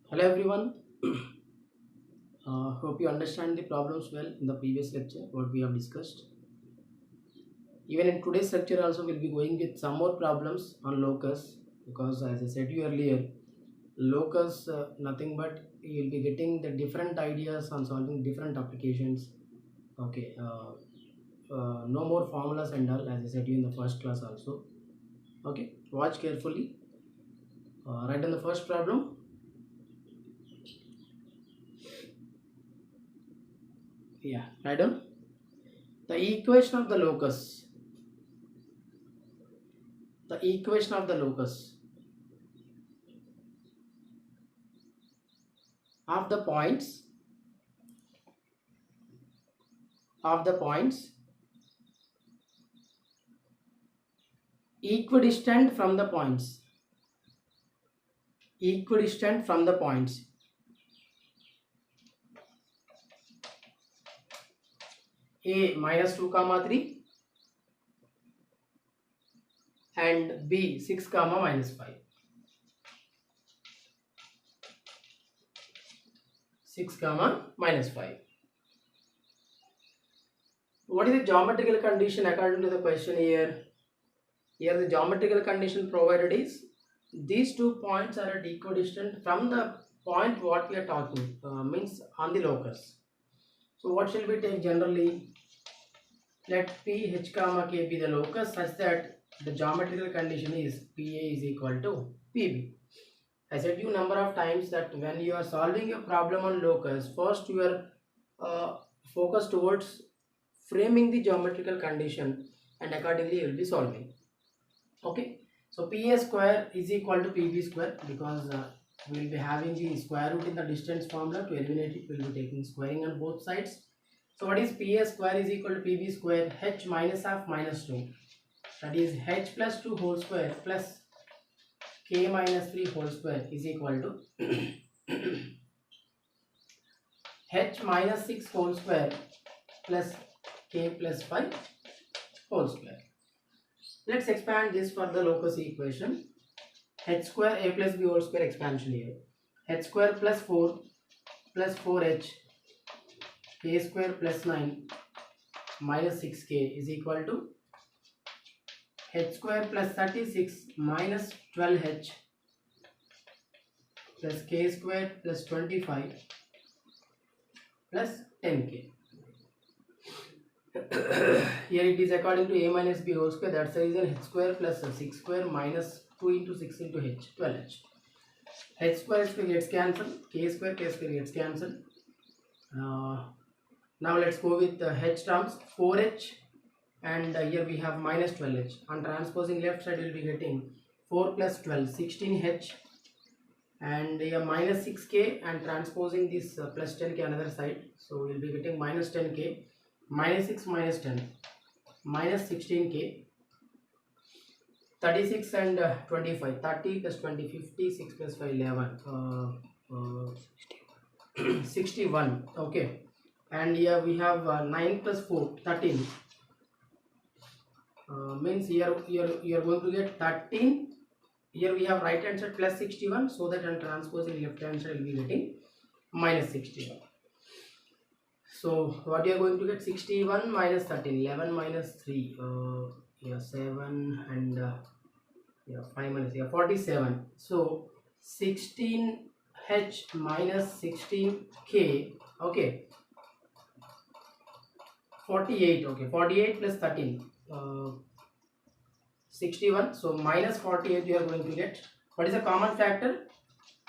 Hello everyone. Hope you understand the problems well in the previous lecture what we have discussed. Even in today's lecture also we'll be going with some more problems on locus because as I said you earlier, locus nothing but you'll be getting the different ideas on solving different applications. Okay, no more formulas and all as I said you in the first class also. Okay, watch carefully. Right on the first problem. Yeah, right on. The equation of the locus. The equation of the locus of the points of the points equidistant from the points equidistant from the points a minus 2 comma 3 and b 6 comma minus 5. 6 comma minus 5. What is the geometrical condition according to the question here? Here the geometrical condition provided is these 2 points are at equidistant from the point what we are talking, means on the locus. So what shall we take generally? Let p h comma k be the locus such that the geometrical condition is PA is equal to PB. I said you number of times that when you are solving a problem on locus, first you are focused towards framing the geometrical condition and accordingly you will be solving. Okay, so PA square is equal to PB square because we will be having the square root in the distance formula. To eliminate it, we will be taking squaring on both sides. So what is PA square is equal to PB square? H minus half minus 2. That is h plus 2 whole square plus k minus 3 whole square is equal to h minus 6 whole square plus k plus 5 whole square. Let's expand this for the locus equation. H square a plus b whole square expansion here. H square plus 4 plus 4h k square plus 9 minus 6k is equal to h square plus 36 minus 12h plus k square plus 25 plus 10k. Here it is according to a minus b whole square. That's the reason h square plus 6 square minus 2 into 6 into h, 12h. H square gets cancelled, k square gets cancelled. Now let's go with the h terms, 4h and here we have minus 12h. On transposing left side we will be getting 4 plus 12, 16h and here minus 6k and transposing this plus 10k another side. So we will be getting minus 10k, minus 6 minus 10, minus 16k, 36 and 25, 30 plus 20, 50, 6 plus 5, 11, 61. Okay, and here we have 9 plus 4, 13. Means here you are going to get 13. Here we have right hand side plus 61, so that on transposing left hand side will be getting minus 61. So what you are going to get? 61 minus 13, 11 minus 3, yeah, 7 and yeah, 5 minus, yeah, 47. So 16h minus 16k, okay, 48, okay, 48 plus 13, 61. So minus 48 you are going to get. What is a common factor?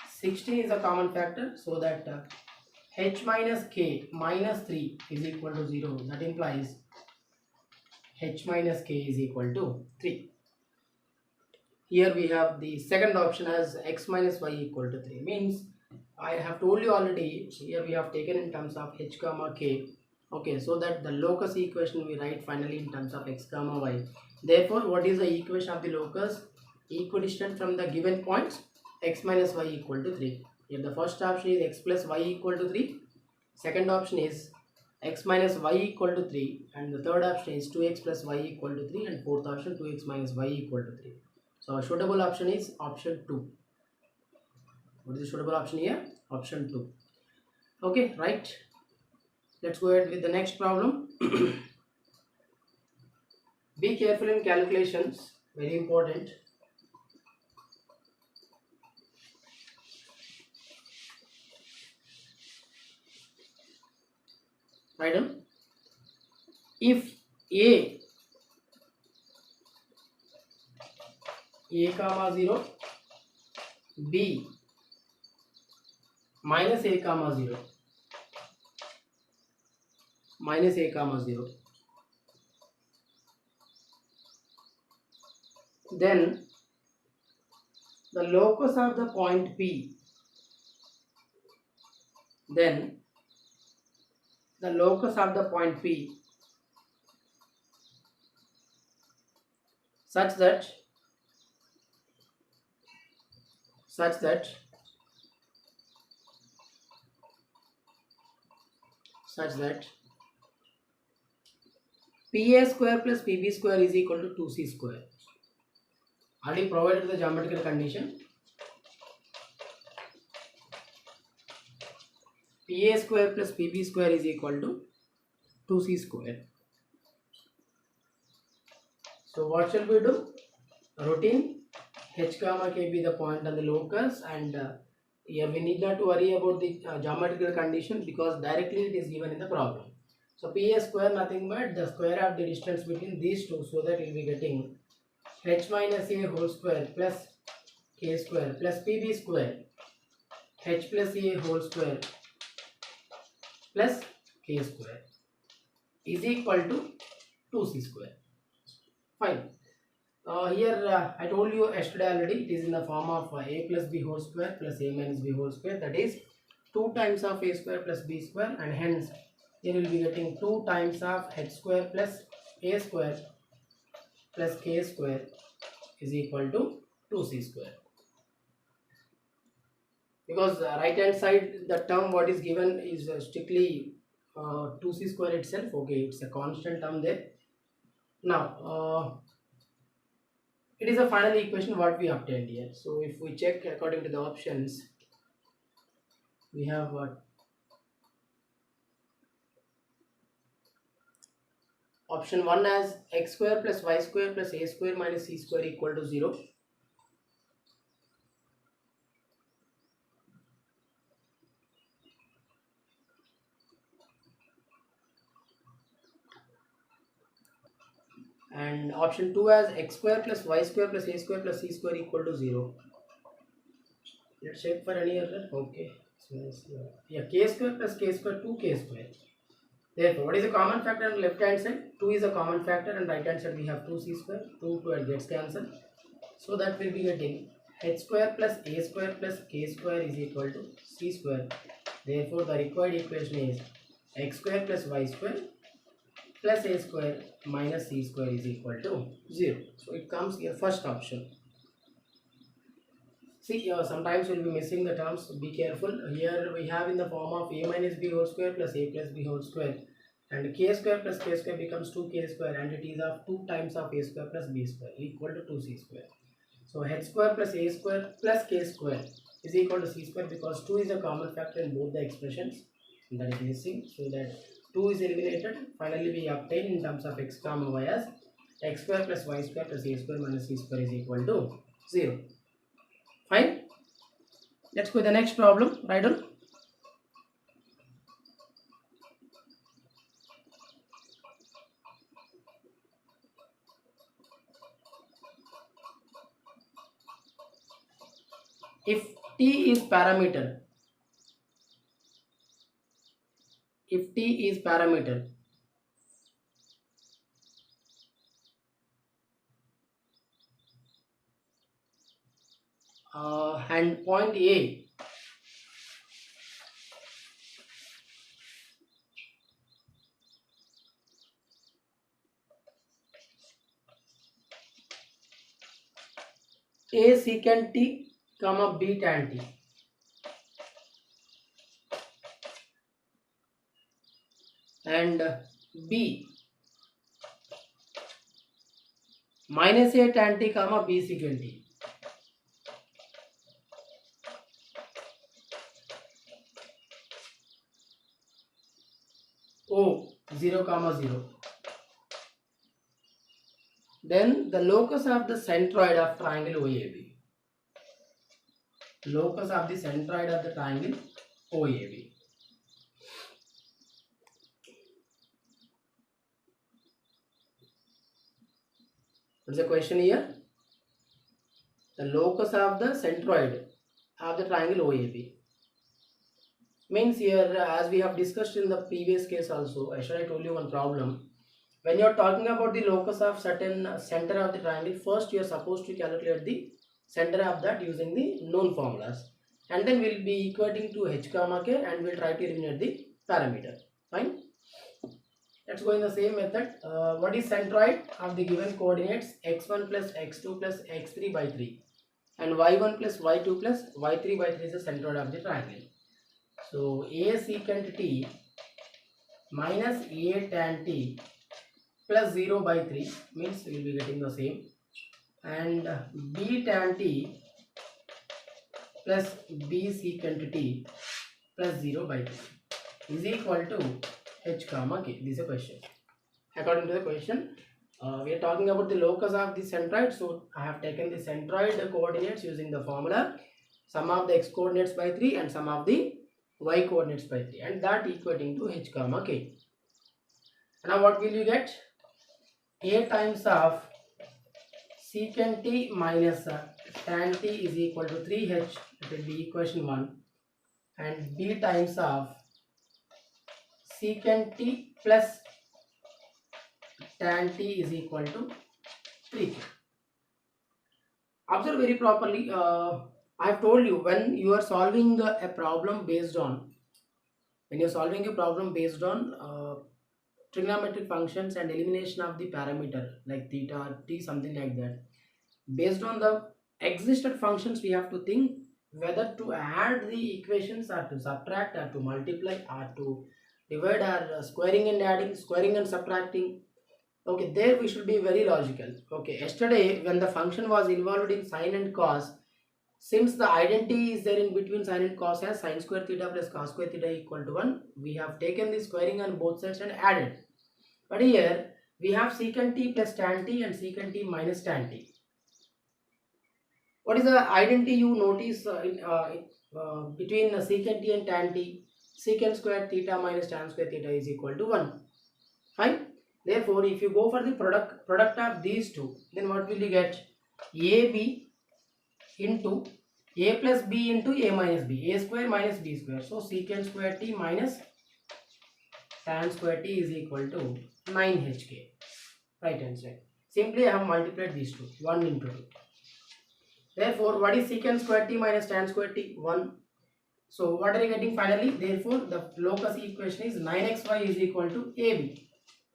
16 is a common factor, so that h minus k minus 3 is equal to 0. That implies h minus k is equal to 3. Here we have the second option as x minus y equal to 3. Means I have told you already, here we have taken in terms of h comma k. Okay, so that the locus equation we write finally in terms of x comma y. Therefore, what is the equation of the locus? Equidistant from the given points, x minus y equal to 3. Here the first option is x plus y equal to 3. Second option is x minus y equal to 3. And the third option is 2x plus y equal to 3. And fourth option 2x minus y equal to 3. So a suitable option is option 2. What is the suitable option here? Option 2. Okay, right. Let's go ahead with the next problem. Be careful in calculations, very important. Right on. If a comma 0, b minus a comma 0, minus a comma 0, then the locus of the point P, then the locus of the point P such that PA square plus PB square is equal to 2C square. Already provided the geometrical condition. PA square plus PB square is equal to 2C square. So what shall we do? Routine H comma K be the point on the locus, and here we need not to worry about the geometrical condition because directly it is given in the problem. So PA square nothing but the square of the distance between these two, so that we will be getting H minus A whole square plus K square plus PB square H plus A whole square plus K square is equal to 2C square. Fine. Here I told you yesterday already, it is in the form of a plus b whole square plus a minus b whole square, that is 2 times of a square plus b square, and hence here we will be getting 2 times of h square plus a square plus k square is equal to 2c square. Because right hand side the term what is given is strictly 2c square itself. Okay, it's a constant term there. Now it is a final equation what we obtained here. So if we check according to the options, we have option 1 as x square plus y square plus a square minus c square equal to 0. And option 2 as x square plus y square plus a square plus c square equal to 0. Let's check for any other. Okay. Yeah, k square plus k square 2k square. Therefore, what is the common factor on the left hand side? 2 is a common factor, and right hand side we have 2c square. 2 gets cancelled. So that will be getting h square plus a square plus k square is equal to c square. Therefore, the required equation is x square plus y square plus a square minus c square is equal to 0. So it comes here first option. See, sometimes we will be missing the terms, so be careful. Here we have in the form of a minus b whole square plus a plus b whole square, and k square plus k square becomes 2k square, and it is of 2 times of a square plus b square equal to 2c square. So h square plus a square plus k square is equal to c square, because 2 is a common factor in both the expressions, and that is missing. So that 2 is eliminated. Finally we obtain in terms of x comma y as x square plus y square plus a square minus c square is equal to 0. Fine. Let's go to the next problem. Right on. If t is parameter, and point A secant t comma b tan t, and b minus a tan t comma b secant t. O 0 comma 0. Then the locus of the centroid of triangle OAB. Locus of the centroid of the triangle OAB. What's the question here? The locus of the centroid of the triangle OAB. Means here, as we have discussed in the previous case also, I told you one problem. When you are talking about the locus of certain center of the triangle, first you are supposed to calculate the center of that using the known formulas, and then we'll be equating to h comma k, and we'll try to eliminate the parameter. Fine. Let's go in the same method. What is centroid of the given coordinates x1 plus x2 plus x3 by 3, and y1 plus y2 plus y3 by 3 is the centroid of the triangle. So a secant t minus a tan t plus 0 by 3 means we will be getting the same, and b tan t plus b secant t plus 0 by 3 is equal to h comma k. This is a question. According to the question, we are talking about the locus of the centroid. So I have taken the centroid coordinates using the formula sum of the x coordinates by 3 and sum of the y coordinates by 3, and that equating to h comma k. Now what will you get? A times of secant t minus tan t is equal to 3h, that will be equation 1, and b times of secant t plus tan t is equal to 3k. Observe very properly. I have told you, when you are solving a problem based on trigonometric functions and elimination of the parameter like theta, t, something like that, based on the existed functions, we have to think whether to add the equations or to subtract or to multiply or to divide or squaring and adding, squaring and subtracting. Okay, there we should be very logical. Okay, yesterday when the function was involved in sine and cos, since the identity is there in between sine and cos as sine square theta plus cos square theta equal to 1, we have taken the squaring on both sides and added. But here we have secant t plus tan t and secant t minus tan t. What is the identity you notice between secant t and tan t? Secant square theta minus tan square theta is equal to 1. Fine. Therefore, if you go for the product of these two, then what will you get? AB into a plus b into a minus b, a square minus b square. So secant square t minus tan square t is equal to 9hk. Right hand side. Simply I have multiplied these two, 1 into 2. Therefore, what is secant square t minus tan square t? 1. So what are you getting finally? Therefore, the locus equation is 9xy is equal to ab,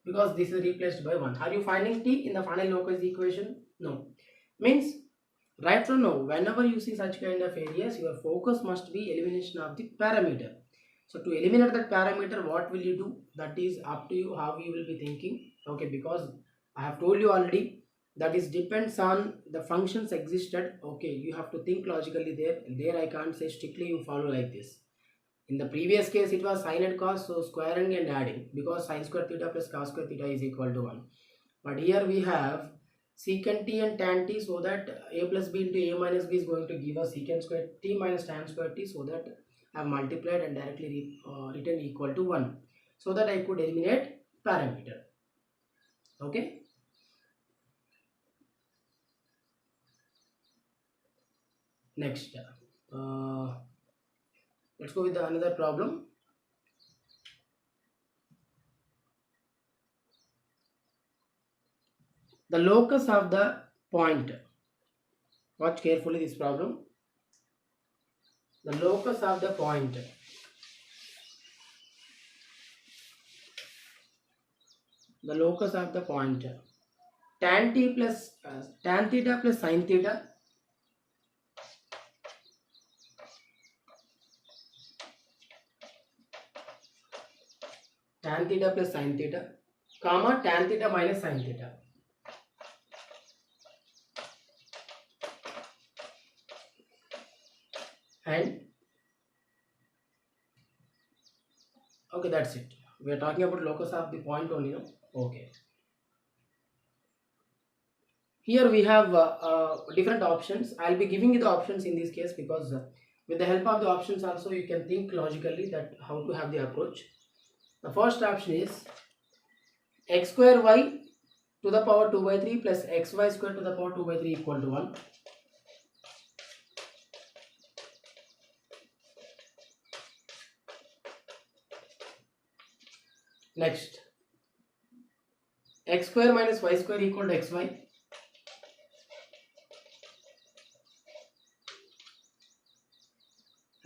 because this is replaced by 1. Are you finding t in the final locus equation? No. Means right from now, whenever you see such kind of areas, your focus must be elimination of the parameter. So to eliminate that parameter, what will you do? That is up to you how you will be thinking. Okay, because I have told you already, that is depends on the functions existed. Okay, you have to think logically there. There I can't say strictly you follow like this. In the previous case, it was sine and cos, so squaring and adding, because sine square theta plus cos square theta is equal to 1. But here we have secant t and tan t, so that a plus b into a minus b is going to give us secant square t minus tan square t, so that I have multiplied and directly written equal to 1, so that I could eliminate parameter. Okay. Next, let's go with another problem. The locus of the point. Watch carefully this problem. The locus of the point. The locus of the point. Tan t plus tan theta plus sin theta. Tan theta plus sin theta, comma tan theta minus sin theta. And okay, that's it. We are talking about locus of the point only, no? Okay. Here we have different options. I'll be giving you the options in this case because with the help of the options also you can think logically that how to have the approach. The first option is x square y to the power 2 by 3 plus xy square to the power 2 by 3 equal to 1. Next, x square minus y square equal to xy.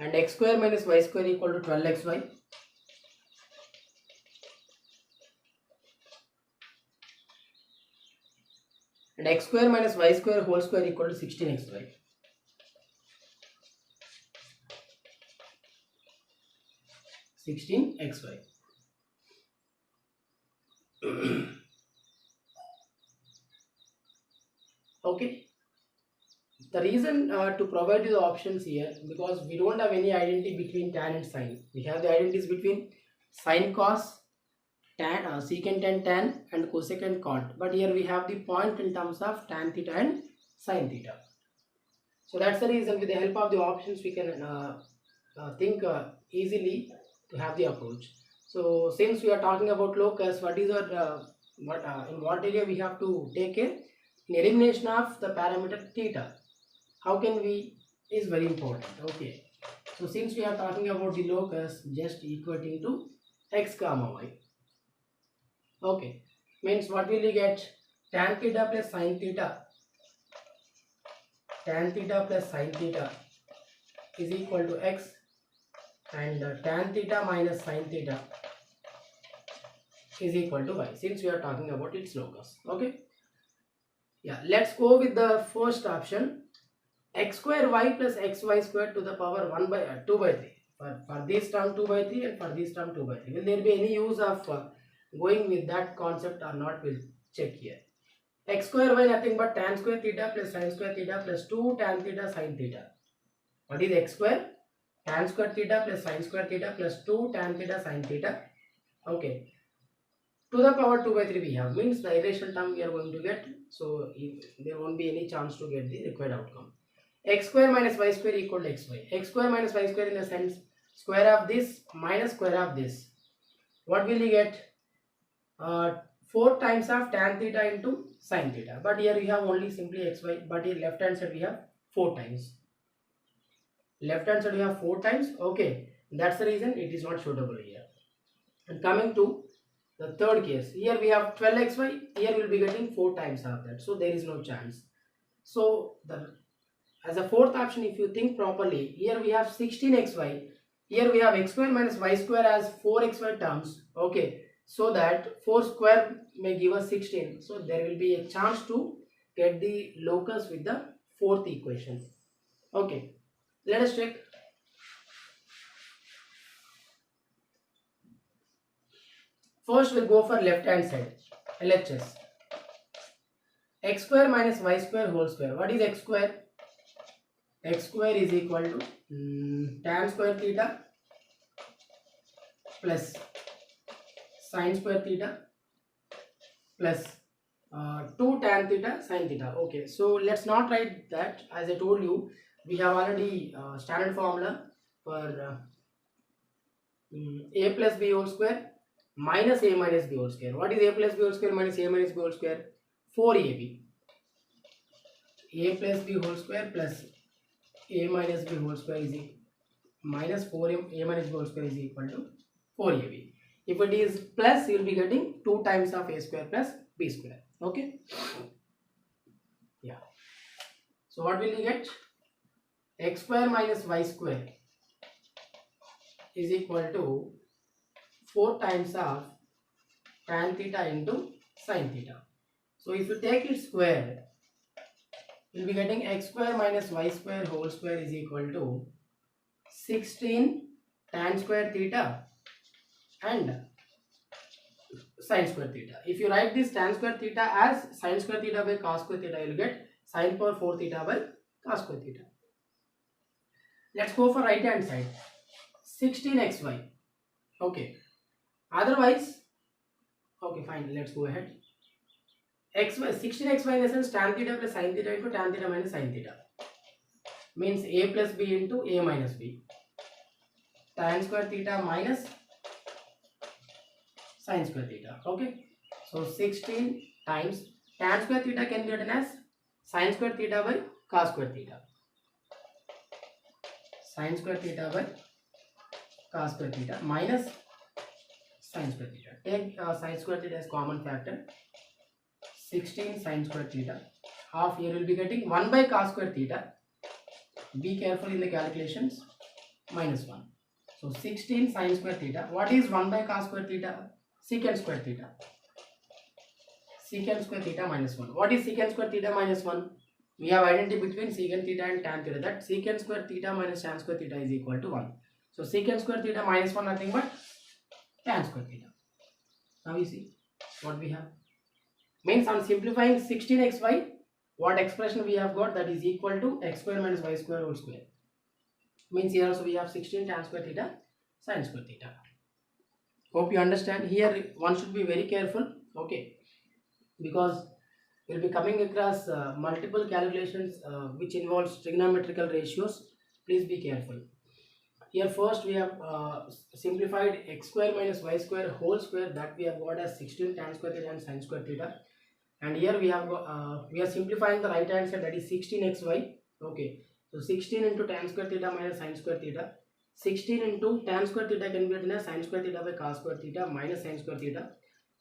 And x square minus y square equal to 12xy. And x square minus y square whole square equal to 16xy. Okay. The reason to provide you the options here because we don't have any identity between tan and sine. We have the identities between sine cos, tan, secant and tan, and cosecant cot. But here we have the point in terms of tan theta and sine theta. So that's the reason with the help of the options we can think easily to have the approach. So since we are talking about locus, what is our in what area we have to take care? In elimination of the parameter theta. How can we is very important. Okay. So since we are talking about the locus, just equating to x comma y. Okay. Means what will we get? Tan theta plus sine theta. Tan theta plus sine theta is equal to x, and tan theta minus sine theta is equal to y, since we are talking about its locus. Okay. Yeah. Let's go with the first option. X square y plus xy square to the power 1 by 2 by 3. For this term 2 by 3 and for this term 2 by 3. Will there be any use of going with that concept or not? We'll check here. X square y nothing but tan square theta plus sin square theta plus 2 tan theta sin theta. What is x square? Tan square theta plus sin square theta plus 2 tan theta sin theta. Okay. To the power 2 by 3 we have. Means the irrational term we are going to get. So there won't be any chance to get the required outcome. X square minus y square equal to xy. X square minus y square in the sense square of this minus square of this. What will you get? 4 times of tan theta into sin theta. But here we have only simply xy. But here left hand side we have 4 times. Left hand side we have 4 times. Okay. That's the reason it is not suitable here. And coming to the third case. Here we have 12xy. Here we will be getting 4 times of that. So there is no chance. So as a fourth option, if you think properly, here we have 16xy. Here we have x square minus y square as 4xy terms. Okay. So that 4 square may give us 16. So there will be a chance to get the locus with the fourth equation. Okay. Let us check. First we'll go for left hand side. LHS. X square minus y square whole square. What is x square? X square is equal to tan square theta plus sin square theta plus 2 tan theta sin theta. Okay, so let's not write that. As I told you, we have already standard formula for a plus b whole square minus a minus b whole square. What is a plus b whole square minus a minus b whole square? 4ab. A plus b whole square plus a minus b whole square is minus 4a minus b whole square is equal to 4ab. If it is plus, you will be getting 2 times of a square plus b square. Okay. Yeah. So what will you get? X square minus y square is equal to 4 times of tan theta into sin theta. So if you take it square, you will be getting x square minus y square whole square is equal to 16 tan square theta and sin square theta. If you write this tan square theta as sin square theta by cos square theta, you will get sin power 4 theta by cos square theta. Let's go for right hand side. 16xy. Okay. Otherwise, okay, fine, let's go ahead. xy 16xy in the sense tan theta plus sin theta into tan theta minus sin theta means a plus b into a minus b, tan square theta minus sin square theta. Okay, so 16 times tan square theta can be written as sin square theta by cos square theta, sin square theta by cos square theta minus sin square theta. Take sin square theta as common factor. 16 sin square theta half, here will be getting 1 by cos square theta. Be careful in the calculations. Minus 1. So 16 sin square theta. What is 1 by cos square theta? Secant square theta. Secant square theta minus 1. What is secant square theta minus 1? We have identity between secant theta and tan theta. That secant square theta minus tan square theta is equal to 1. So secant square theta minus 1 nothing but tan square theta. Now you see what we have. Means on simplifying 16xy, what expression we have got, that is equal to x square minus y square whole square. Means here also we have 16 tan square theta sin square theta. Hope you understand. Here one should be very careful, okay, because we'll be coming across multiple calculations which involves trigonometrical ratios. Please be careful. Here first we have simplified x square minus y square whole square, that we have got as 16 tan square theta and sin square theta. And here we have we are simplifying the right hand side, that is 16xy. Okay, so 16 into tan square theta minus sin square theta. 16 into tan square theta can be written as sin square theta by cos square theta minus sin square theta.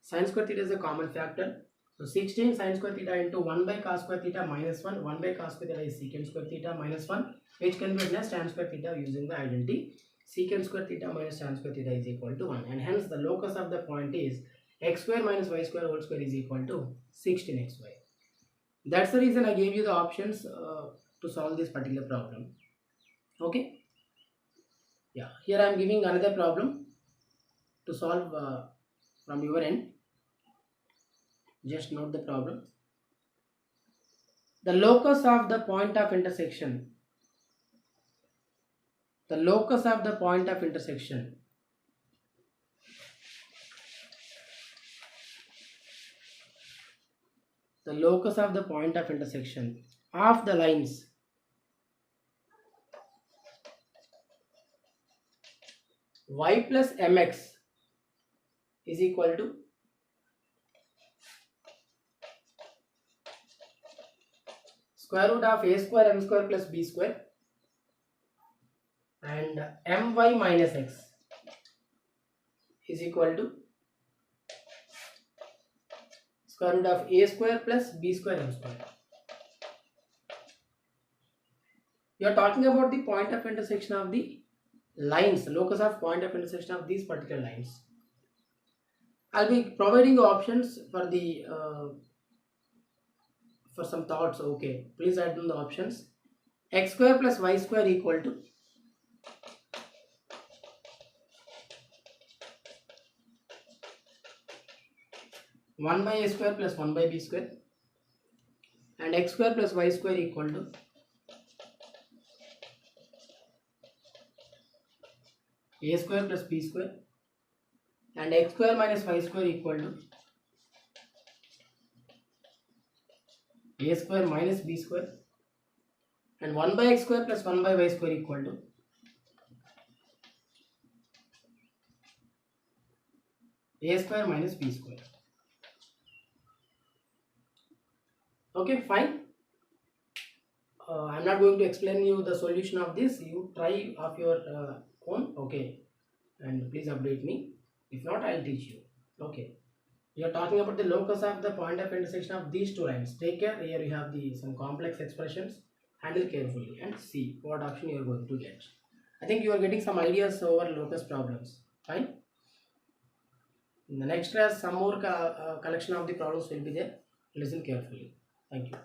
Sin square theta is a common factor. So 16 sin square theta into 1 by cos square theta minus 1. 1 by cos square theta is secant square theta minus 1, which can be written as tan square theta using the identity secant square theta minus tan square theta is equal to 1. And hence the locus of the point is x square minus y square whole square is equal to 16xy. That's the reason I gave you the options to solve this particular problem. Okay, yeah, here I am giving another problem to solve from your end. Just note the problem. The locus of the point of intersection, the locus of the point of intersection the locus of the point of intersection of the lines y plus mx is equal to square root of a square m square plus b square and my minus x is equal to square root of a square plus b square m square. You are talking about the point of intersection of the lines, locus of point of intersection of these particular lines. I'll be providing you options for the for some thoughts. Okay, please write down the options. X square plus y square equal to one by a square plus 1 by b square, and x square plus y square equal to a square plus b square, and x square minus y square equal to a square minus b square, and 1 by x square plus 1 by y square equal to a square minus b square. Okay, fine. I'm not going to explain you the solution of this. You try of your own. Okay, and please update me. If not, I'll teach you. Okay, we are talking about the locus of the point of intersection of these two lines. Take care. Here you have the some complex expressions. Handle carefully and see what option you are going to get. I think you are getting some ideas over locus problems. Fine. In the next class, some more collection of the problems will be there. Listen carefully. Thank you.